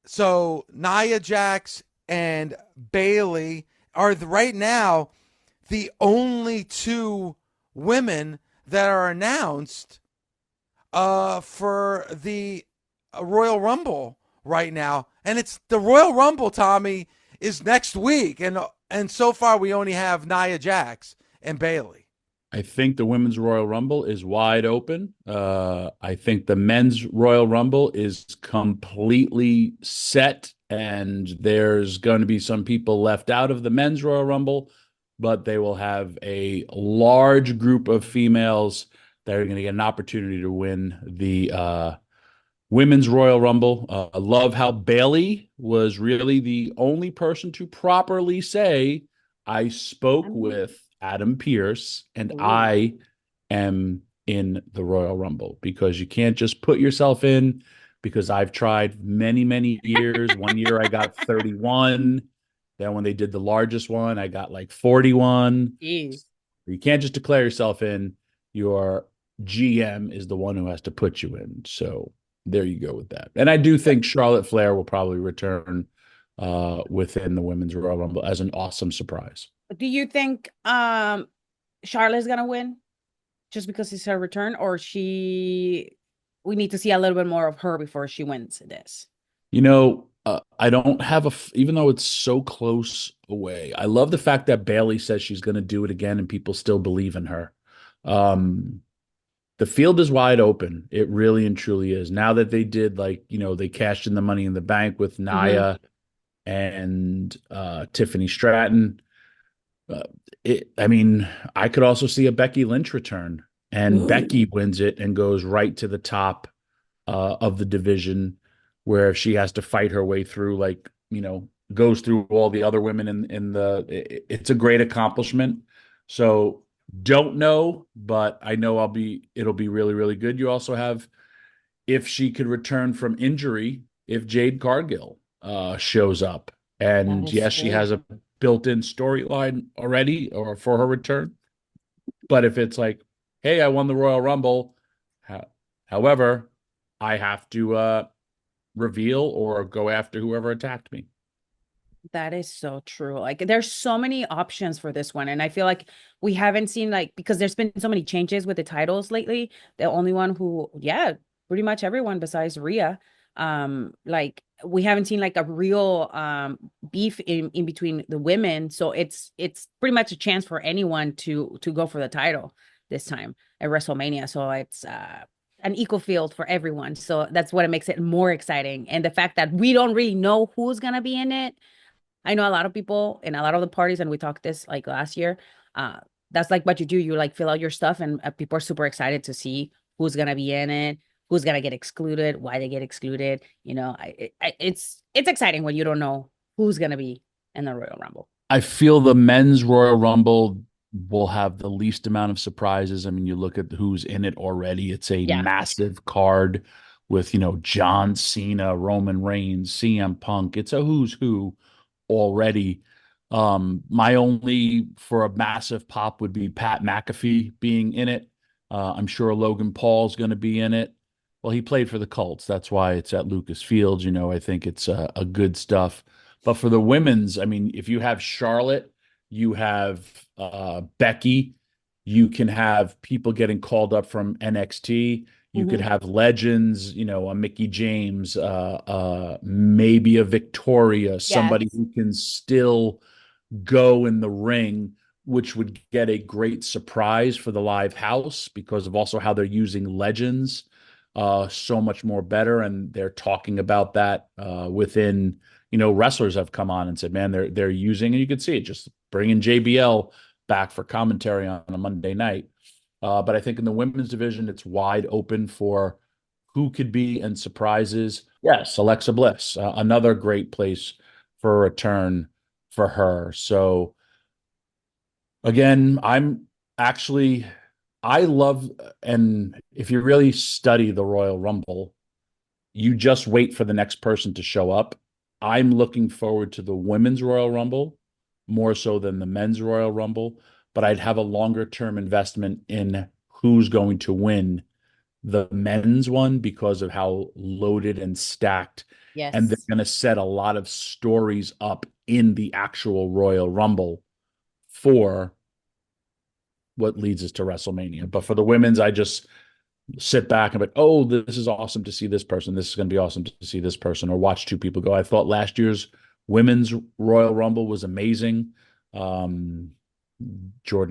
So Nia Jax and Bailey are right now the only two women that are announced for the Royal Rumble right now, and it's the Royal Rumble. Tommy is next week, and so far we only have Nia Jax and Bailey. I think the women's Royal Rumble is wide open. I think the men's Royal Rumble is completely set, and there's going to be some people left out of the men's Royal Rumble, but they will have a large group of females that are going to get an opportunity to win the women's Royal Rumble. I love how Bailey was really the only person to properly say, I spoke with Adam Pearce and Ooh. I am in the Royal Rumble, because you can't just put yourself in, because I've tried many, many years. One year I got 31. Then when they did the largest one, I got like 41. Jeez. You can't just declare yourself in. Your GM is the one who has to put you in. So there you go with that. And I do think Charlotte Flair will probably return within the women's Royal Rumble as an awesome surprise. Do you think Charlotte's gonna win just because it's her return, or we need to see a little bit more of her before she wins this? I don't have even though it's so close away, I love the fact that Bailey says she's going to do it again and people still believe in her. Um, the field is wide open. It really and truly is. Now that they did, they cashed in the money in the bank with Hmm. Nia and Tiffany Stratton. Uh, I mean, I could also see a Becky Lynch return, and Ooh. Becky wins it and goes right to the top of the division, where if she has to fight her way through, goes through all the other women it's a great accomplishment. So don't know, but I know it'll be really, really good. You also have, if she could return from injury, if Jade Cargill shows up. That And is yes, she true. has a built-in storyline already or for her return. But if it's like, hey, I won the Royal Rumble, however, I have to reveal or go after whoever attacked me. That is so true. Like there's so many options for this one. And I feel like we haven't seen because there's been so many changes with the titles lately. The only one who, yeah, pretty much everyone besides Rhea. Like we haven't seen like a real beef in between the women. So it's pretty much a chance for anyone to go for the title this time at WrestleMania. So it's an equal field for everyone. So that's what it makes it more exciting. And the fact that we don't really know who's gonna be in it. I know a lot of people in a lot of the parties, and we talked this like last year. Uh, that's like what you do. You like fill out your stuff, and people are super excited to see who's gonna be in it, who's gonna get excluded, why they get excluded. It's exciting when you don't know who's gonna be in the Royal Rumble. I feel the men's Royal Rumble will have the least amount of surprises. I mean, you look at who's in it already. It's a Yeah. massive card with, John Cena, Roman Reigns, CM Punk. It's a who's who already. My only for a massive pop would be Pat McAfee being in it. I'm sure Logan Paul's going to be in it. Well, he played for the Colts. That's why it's at Lucas Fields. I think it's a good stuff. But for the women's, I mean, if you have Charlotte, you have Becky, you can have people getting called up from NXT. You could Hmm. have legends, a Mickey James, maybe a Victoria, somebody Yes. who can still go in the ring, which would get a great surprise for the live house because of also how they're using legends so much more better. And they're talking about that within, wrestlers have come on and said, man, they're using, and you can see it, just bringing JBL back for commentary on a Monday night. But I think in the women's division, it's wide open for who could be and surprises. Yes, Alexa Bliss, another great place for a return for her. So again, actually, I love, and if you really study the Royal Rumble, you just wait for the next person to show up. I'm looking forward to the women's Royal Rumble more so than the men's Royal Rumble, but I'd have a longer term investment in who's going to win the men's one because of how loaded and stacked. And they're Yes. going to set a lot of stories up in the actual Royal Rumble for what leads us to WrestleMania. But for the women's, I just sit back and be, oh, this is awesome to see this person. This is going to be awesome to see this person, or watch two people go. I thought last year's women's Royal Rumble was amazing. Jordan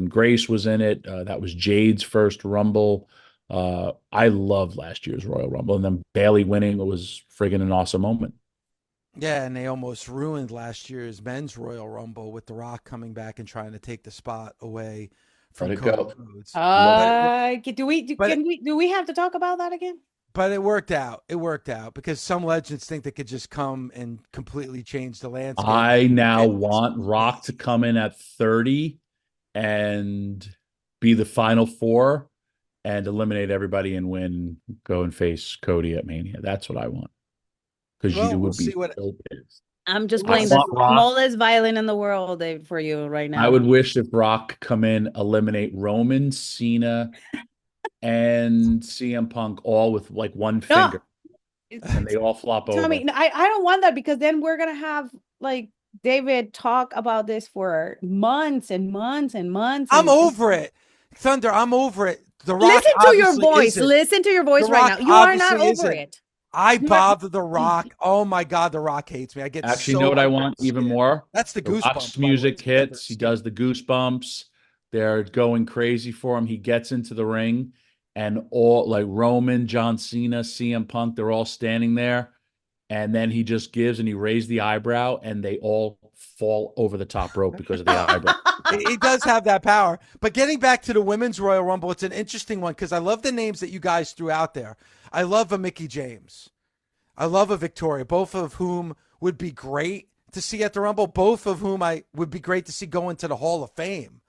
Grace was in it. That was Jade's first Rumble. I loved last year's Royal Rumble, and then Bailey winning was friggin' an awesome moment. Yeah, and they almost ruined last year's men's Royal Rumble with The Rock coming back and trying to take the spot away from Let it Cody go. Rhodes. Do we have to talk about that again? But it worked out. It worked out because some legends think they could just come and completely change the landscape. I now want Rock to come in at 30 and be the final four and eliminate everybody and win, go and face Cody at Mania. That's what I want. Because you would be so pissed. I'm just playing the smallest violin in the world for you right now. I would wish if Rock come in, eliminate Roman, Cena, and CM Punk all with like one finger. And they all flop over. Tommy, I don't want that, because then we're going to have like David talk about this for months and months and months. I'm over it. Thunder, I'm over it. The Rock Listen to your voice. Listen to your voice right now. You are not over it. I bother The Rock. Oh my God, The Rock hates me. I get actually, you know what I want even more? That's the Goosebumps. Rock's music hits. He does the Goosebumps. They're going crazy for him. He gets into the ring, and all like Roman, John Cena, CM Punk, they're all standing there. And then he just gives and he raised the eyebrow, and they all fall over the top rope because of the eyebrow. He does have that power. But getting back to the Women's Royal Rumble, it's an interesting one because I love the names that you guys threw out there. I love a Mickie James. I love a Victoria, both of whom would be great to see at the Rumble, both of whom I would be great to see go into the Hall of Fame.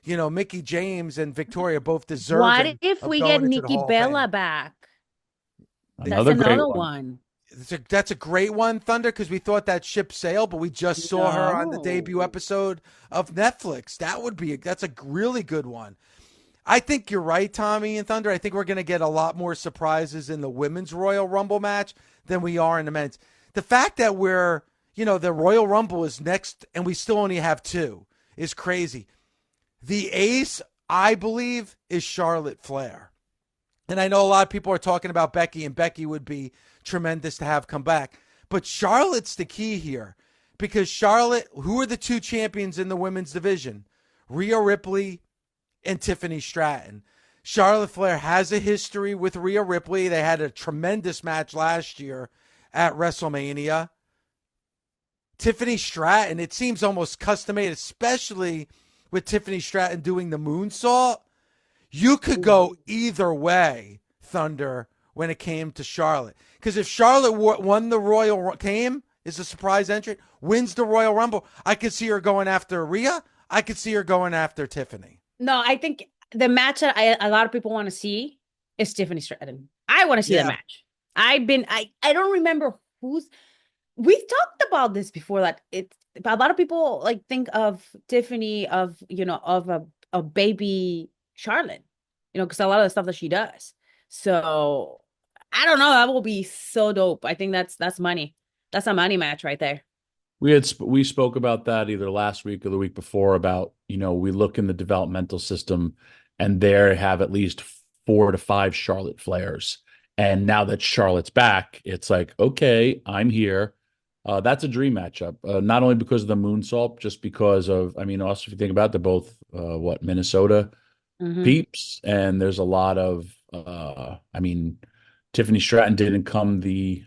You know, Mickie James and Victoria both deserve. What if we get Nikki Bella back? That's another one. That's a great one, Thunder, because we thought that ship sailed, but we just saw her on the debut episode of Netflix. That's a really good one. I think you're right, Tommy and Thunder. I think we're going to get a lot more surprises in the Women's Royal Rumble match than we are in the men's. The fact that the Royal Rumble is next and we still only have two is crazy. The ace, I believe, is Charlotte Flair. And I know a lot of people are talking about Becky, and Becky would be tremendous to have come back. But Charlotte's the key here, because Charlotte, who are the two champions in the women's division? Rhea Ripley and Tiffany Stratton. Charlotte Flair has a history with Rhea Ripley. They had a tremendous match last year at WrestleMania. Tiffany Stratton, it seems almost custom made, especially with Tiffany Stratton doing the moonsault. You could go either way, Thunder, when it came to Charlotte. Because if Charlotte won the is a surprise entrant, wins the Royal Rumble, I could see her going after Rhea. I could see her going after Tiffany. No, I think the match that a lot of people want to see is Tiffany Stratton. I want to see that match. I don't remember we've talked about this before, that a lot of people like think of Tiffany of a baby Charlotte, because a lot of the stuff that she does. So I don't know. That will be so dope. I think that's money. That's a money match right there. We spoke about that either last week or the week before about, we look in the developmental system and there have at least 4 to 5 Charlotte Flairs. And now that Charlotte's back, it's like, okay, I'm here. That's a dream matchup. Not only because of the moonsault, just because of, also if you think about it, they're both, Minnesota peeps. And there's a lot of, Tiffany Stratton didn't come the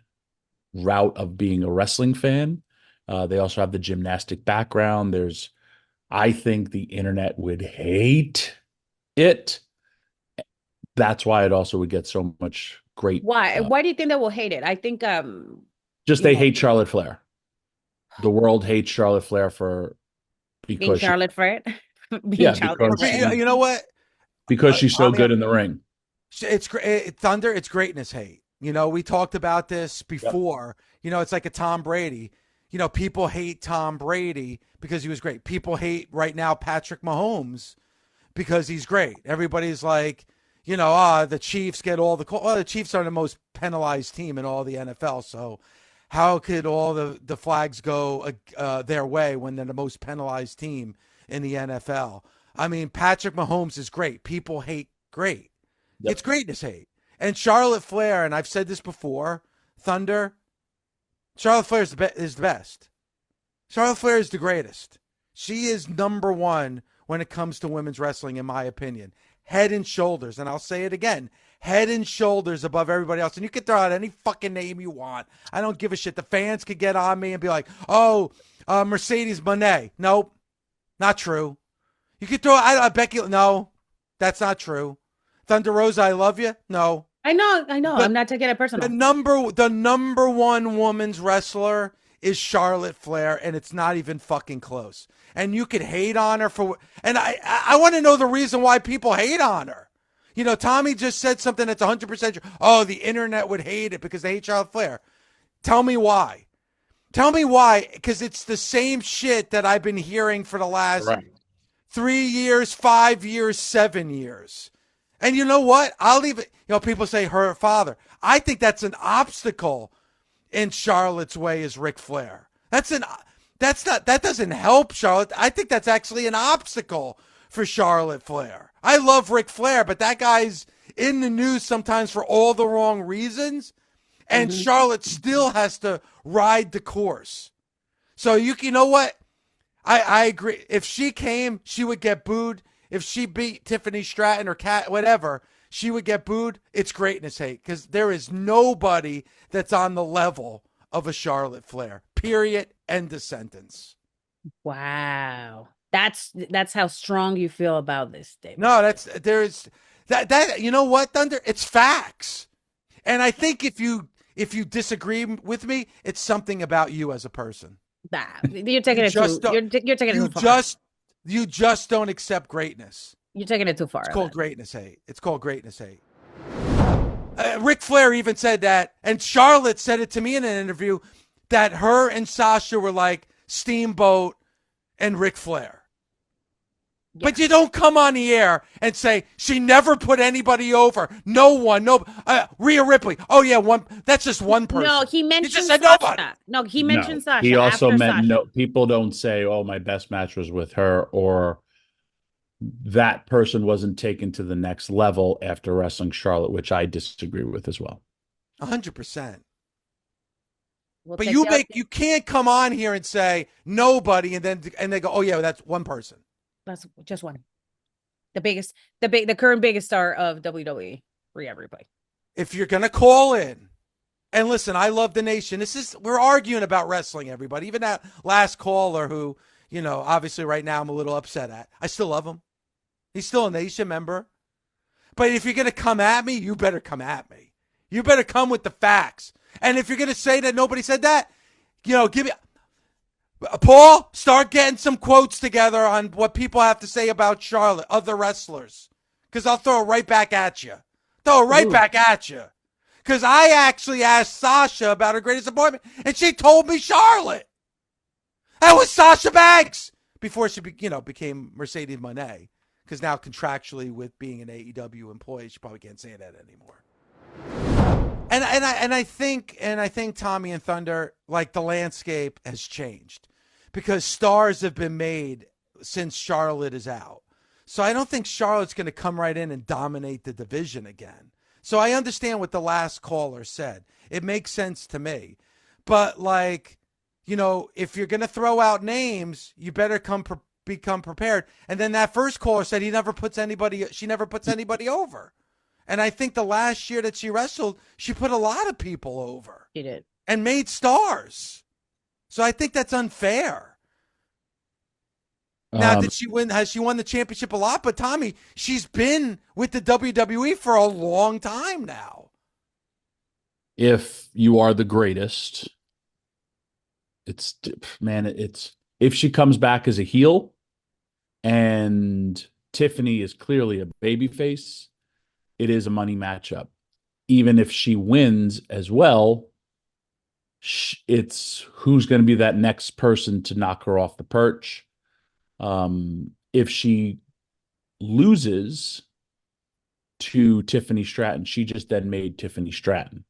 route of being a wrestling fan. They also have the gymnastic background. I think the internet would hate it. That's why it also would get so much great. Why? Why do you think they will hate it? I think they hate Charlotte Flair. The world hates Charlotte Flair because being Charlotte Flair. You know what? Because she's so good in the ring. It's great. Thunder. It's greatness hate. We talked about this before. Yep. It's like a Tom Brady. People hate Tom Brady because he was great. People hate right now Patrick Mahomes because he's great. Everybody's like, the Chiefs get all the call. Well, the Chiefs are the most penalized team in all the NFL. So how could all the flags go their way when they're the most penalized team in the NFL? I mean, Patrick Mahomes is great. People hate great. Yep. It's greatness hate. And Charlotte Flair, and I've said this before, Thunder, Charlotte Flair is the best. Charlotte Flair is the greatest. She is number one when it comes to women's wrestling, in my opinion. Head and shoulders, and I'll say it again, head and shoulders above everybody else. And you can throw out any fucking name you want. I don't give a shit. The fans could get on me and be like, Mercedes Moné. Nope, not true. You could throw Becky. No, that's not true. Thunder Rosa, I love you. No. I know. I'm not taking it personal. The number one women's wrestler is Charlotte Flair, and it's not even fucking close. And you could hate on her and I want to know the reason why people hate on her. Tommy just said something that's 100% true. Oh, the internet would hate it because they hate Charlotte Flair. Tell me why. Tell me why, because it's the same shit that I've been hearing for the last 3 years, 5 years, 7 years. And you know what? I'll leave it. People say her father. I think that's an obstacle in Charlotte's way is Ric Flair. That doesn't help Charlotte. I think that's actually an obstacle for Charlotte Flair. I love Ric Flair, but that guy's in the news sometimes for all the wrong reasons. And Charlotte still has to ride the course. So you know what? I agree. If she came, she would get booed. If she beat Tiffany Stratton or Kat, whatever, she would get booed. It's greatness hate because there is nobody that's on the level of a Charlotte Flair. Period. End of sentence. Wow. That's how strong you feel about this, Dave. No, there's that you know what, Thunder? It's facts. And I think if you disagree with me, it's something about you as a person. Nah, you're taking it too. You're taking it too far. You just don't accept greatness. You're taking it too far. It's called greatness hate. It's called greatness hate. Ric Flair even said that, and Charlotte said it to me in an interview, that her and Sasha were like Steamboat and Ric Flair. Yeah. But you don't come on the air and say she never put anybody over. No one, Rhea Ripley. Oh yeah, that's just one person. No, he mentioned just said Sasha. Nobody. No, he mentioned Sasha. He also meant Sasha. no. People don't say, "Oh, my best match was with her," or that person wasn't taken to the next level after wrestling Charlotte, which I disagree with as well. 100%. But you can't come on here and say nobody, and they go, "Oh yeah, that's one person." That's just one. The current biggest star of WWE, Rhea Ripley. If you're gonna call in, and listen, I love the nation. We're arguing about wrestling, everybody. Even that last caller who, obviously right now I'm a little upset at. I still love him. He's still a nation member. But if you're gonna come at me, you better come at me. You better come with the facts. And if you're gonna say that nobody said that, give me. Paul, start getting some quotes together on what people have to say about Charlotte, other wrestlers. Because I'll throw it right back at you. Because I actually asked Sasha about her greatest appointment, and she told me Charlotte. That was Sasha Banks before she became Mercedes Moné. Because now contractually with being an AEW employee, she probably can't say that anymore. And I think Tommy and Thunder, like, the landscape has changed because stars have been made since Charlotte is out. So I don't think Charlotte's going to come right in and dominate the division again. So I understand what the last caller said. It makes sense to me. But if you're going to throw out names, you better become prepared. And then that first caller said she never puts anybody over. And I think the last year that she wrestled, she put a lot of people over. She did. And made stars. So I think that's unfair. Now, did she win? Has she won the championship a lot? But Tommy, she's been with the WWE for a long time now. If you are the greatest, it's if she comes back as a heel and Tiffany is clearly a babyface, it is a money matchup. Even if she wins as well, it's who's going to be that next person to knock her off the perch. If she loses, to Tiffany Stratton. She just then made Tiffany Stratton.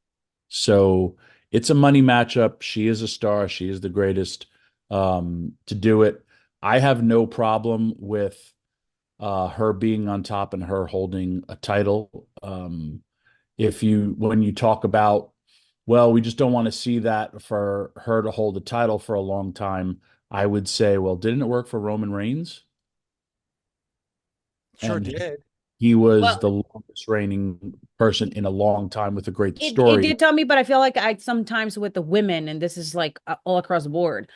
So it's a money matchup. She is a star. She is the greatest to do it. I have no problem with her being on top and her holding a title. When you talk about, well, we just don't want to see that for her to hold the title for a long time, I would say, well, didn't it work for Roman Reigns? Sure And did. he was Well, the longest reigning person in a long time with a great it story. did tell me, but I feel like I sometimes with the women, and this is like all across the board,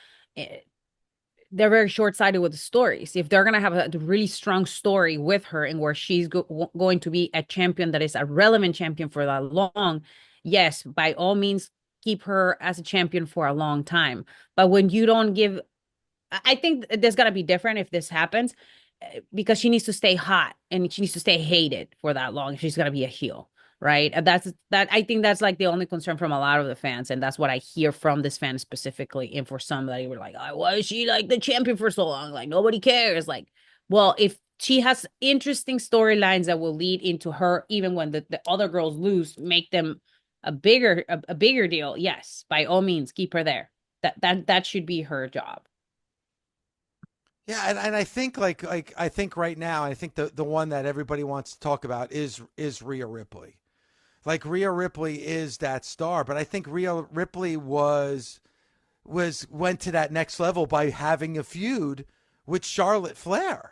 they're very short-sighted with the stories. If they're gonna have a really strong story with her and where she's going to be a champion that is a relevant champion for that long, yes, by all means, keep her as a champion for a long time. But when you don't give, I think there's gotta be different if this happens, because she needs to stay hot and she needs to stay hated for that long. She's gonna be a heel, right? And that I think that's like the only concern from a lot of the fans, and that's what I hear from this fan specifically. And for some that were like, oh, why is she like the champion for so long? Like nobody cares. Like, well, if she has interesting storylines that will lead into her, even when the other girls lose, make them a bigger deal. Yes, by all means, keep her there. That should be her job. Yeah, and I think I think right now, I think the one that everybody wants to talk about is Rhea Ripley. Like Rhea Ripley is that star, but I think Rhea Ripley went to that next level by having a feud with Charlotte Flair.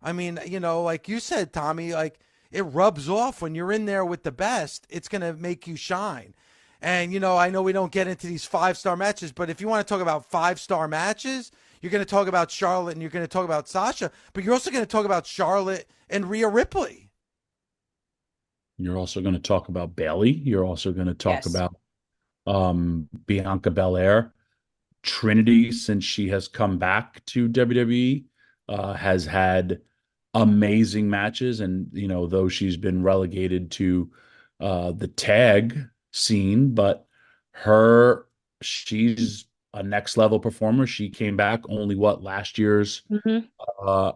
I mean, like you said, Tommy, like it rubs off when you're in there with the best. It's going to make you shine. And, I know we don't get into these 5-star matches, but if you want to talk about 5-star matches, you're going to talk about Charlotte and you're going to talk about Sasha, but you're also going to talk about Charlotte and Rhea Ripley. You're also going to talk about Bayley. You're also going to talk Yes. about Bianca Belair. Trinity, since she has come back to WWE, has had amazing matches. And, though she's been relegated to the tag scene, but she's a next level performer. She came back only last year's Mm-hmm. uh,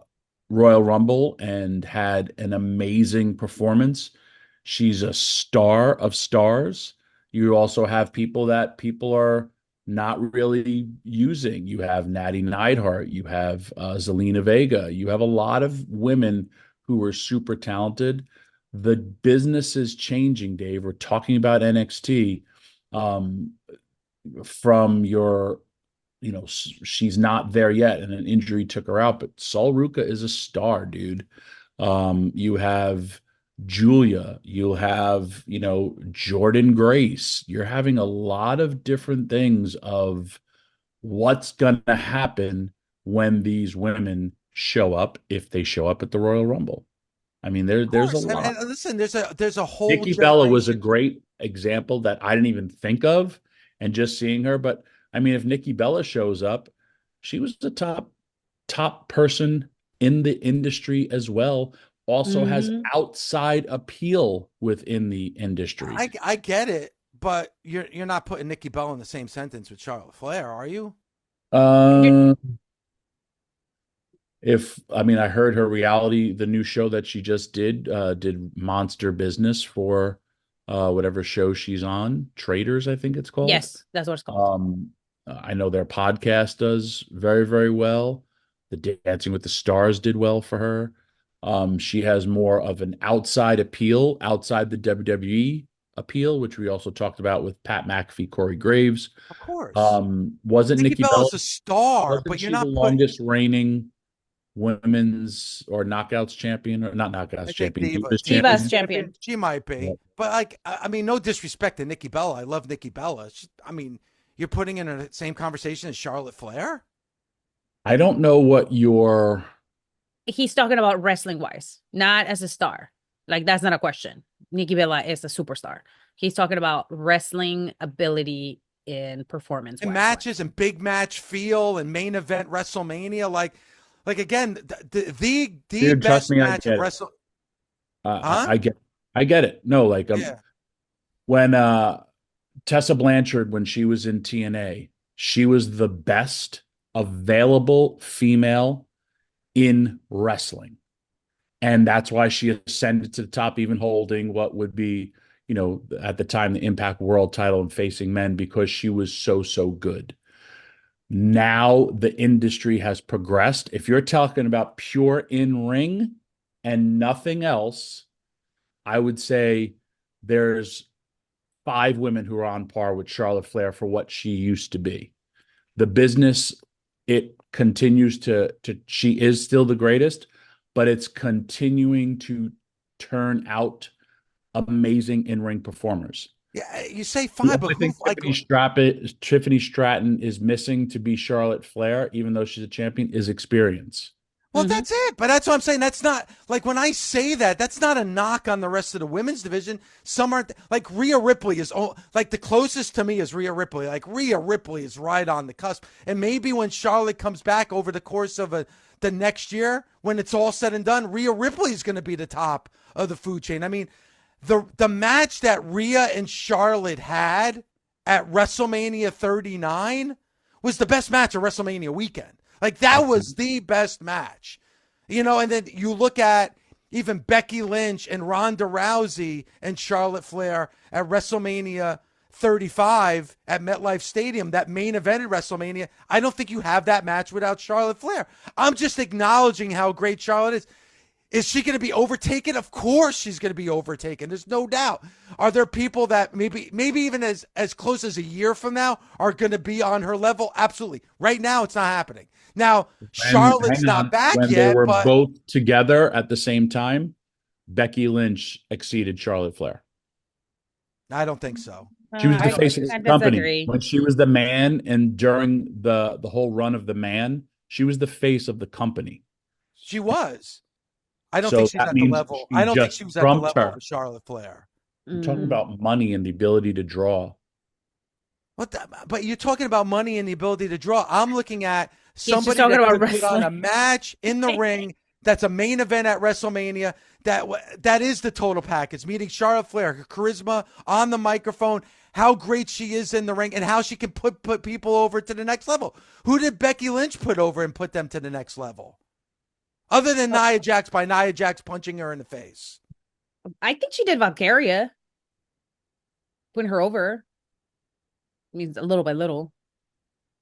Royal Rumble and had an amazing performance. She's a star of stars. You also have people are not really using. You have Natty Neidhart, you have Zelina Vega, you have a lot of women who are super talented. The business is changing, Dave. We're talking about NXT. From your she's not there yet and an injury took her out, but Sol Ruca is a star, dude. You have Julia, you'll have, Jordan Grace. You're having a lot of different things of what's going to happen when these women show up, if they show up at the Royal Rumble. I mean, Of there's a course. lot. And listen, there's a whole Nikki Bella was a generation. great example that I didn't even think of, and just seeing her. But I mean, if Nikki Bella shows up, she was the top person in the industry as well. Also has Mm-hmm. outside appeal within the industry. I get it, but you're not putting Nikki Bella in the same sentence with Charlotte Flair, are you? Uh, I heard her reality, the new show that she just did Monster Business for whatever show she's on, Traders, I think it's called. Yes, that's what it's called. I know their podcast does very, very well. The Dancing with the Stars did well for her. She has more of an outside appeal, outside the WWE appeal, which we also talked about with Pat McAfee, Corey Graves. Of course. Wasn't Nikki Bella, Bella's a star, wasn't but you're she the not putting. longest reigning women's or knockouts champion, or not knockouts I think champion, Diva, Divas Divas champion? champion. She might Yeah. be, but like, I mean, no disrespect to Nikki Bella. I love Nikki Bella. I mean, you're putting in the same conversation as Charlotte Flair. I don't know what your He's talking about wrestling wise, not as a star. Like that's not a question. Nikki Bella is a superstar. He's talking about wrestling ability in performance And wise. matches and big match feel and main event WrestleMania, like again, the Dude, best trust me, I match get of it. Wrestle. Huh? I get it. No, like Yeah. when Tessa Blanchard, when she was in TNA, she was the best available female in wrestling. And that's why she ascended to the top, even holding what would be, at the time, the Impact World title and facing men, because she was so good. Now the industry has progressed. If you're talking about pure in-ring and nothing else, I would say there's 5 women who are on par with Charlotte Flair for what she used to be. The business, it continues she is still the greatest, but it's continuing to turn out amazing in-ring performers. Yeah, you say 5, but I think Tiffany Stratton is missing to be Charlotte Flair, even though she's a champion, is experience. Well, that's it. But that's what I'm saying. That's not like when I say that, that's not a knock on the rest of the women's division. Some aren't like Rhea Ripley is like the closest to me is Rhea Ripley. Like Rhea Ripley is right on the cusp. And maybe when Charlotte comes back over the course of the next year, when it's all said and done, Rhea Ripley is going to be the top of the food chain. I mean, the match that Rhea and Charlotte had at WrestleMania 39 was the best match of WrestleMania weekend. Like, that was the best match, and then you look at even Becky Lynch and Ronda Rousey and Charlotte Flair at WrestleMania 35 at MetLife Stadium, that main event at WrestleMania. I don't think you have that match without Charlotte Flair. I'm just acknowledging how great Charlotte is. Is she going to be overtaken? Of course she's going to be overtaken. There's no doubt. Are there people that maybe even as close as a year from now are going to be on her level? Absolutely. Right now, it's not happening. Now, Charlotte's not back when yet. They were but both together at the same time. Becky Lynch exceeded Charlotte Flair. I don't think so. She was the face of the company when she was the man, and during the whole run of the man, she was the face of the company. She was. I don't think she's at the level. I don't think she was at the level of Charlotte Flair. We're talking about money and the ability to draw. But you're talking about money and the ability to draw. I'm looking at somebody that could put on a match in the ring that's a main event at WrestleMania. That is the total package. Meeting Charlotte Flair, her charisma on the microphone, how great she is in the ring, and how she can put people over to the next level. Who did Becky Lynch put over and put them to the next level? Other than Nia Jax, by Nia Jax punching her in the face. I think she did Valkyria. Putting her over. I mean, little by little.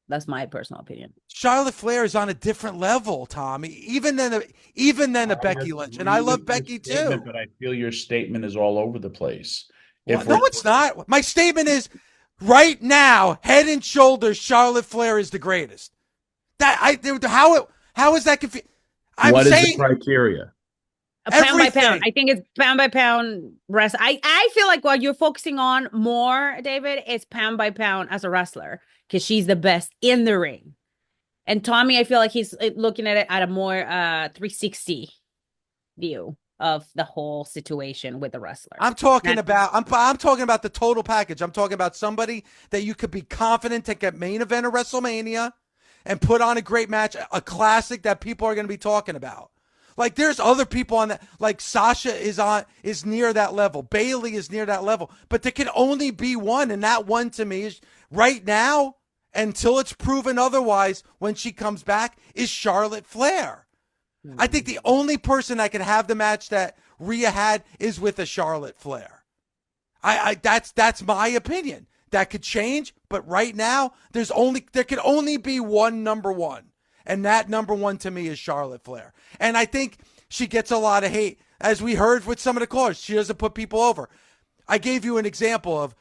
That's my personal opinion. Charlotte Flair is on a different level, Tommy. Even than a Becky Lynch. And I love Becky too. But I feel your statement is all over the place. No, it's not. My statement is right now, head and shoulders, Charlotte Flair is the greatest. How is that confusing? What is the criteria? Pound by pound. I think it's pound by pound wrestler. I feel like what you're focusing on more, David, is pound by pound as a wrestler, because she's the best in the ring. And Tommy, I feel like he's looking at it at a more 360 view of the whole situation with the wrestler. I'm talking about the total package. I'm talking about somebody that you could be confident to get main event of WrestleMania and put on a great match, a classic that people are going to be talking about. Like, there's other people on that, like Sasha is near that level. Bayley is near that level. But there can only be one, and that one to me is right now, until it's proven otherwise when she comes back, is Charlotte Flair. I think the only person that can have the match that Rhea had is with a Charlotte Flair. That's my opinion. That could change, but right now there could only be one number one. And that number one to me is Charlotte Flair. And I think she gets a lot of hate. As we heard with some of the callers, she doesn't put people over. I gave you an example of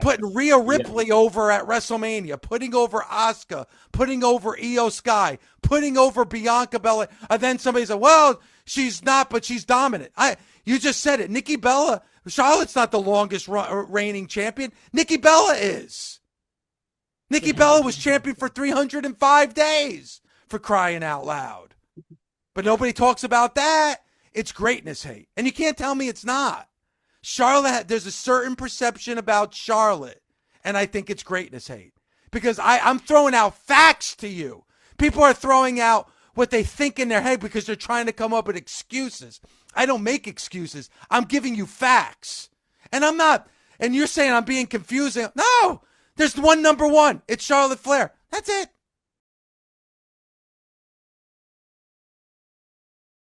putting Rhea Ripley over at WrestleMania, putting over Asuka, putting over Io Sky, putting over Bianca Belair. And then somebody said, well, she's not, but she's dominant. You just said it. Nikki Bella, Charlotte's not the longest reigning champion. Nikki Bella is. Nikki Bella was champion for 305 days, for crying out loud. But nobody talks about that. It's greatness hate. And you can't tell me it's not. Charlotte, there's a certain perception about Charlotte, and I think it's greatness hate. Because I'm throwing out facts to you. People are throwing out what they think in their head because they're trying to come up with excuses. I don't make excuses. I'm giving you facts. And I'm not, and you're saying I'm being confusing. No, there's one number one. It's Charlotte Flair. That's it.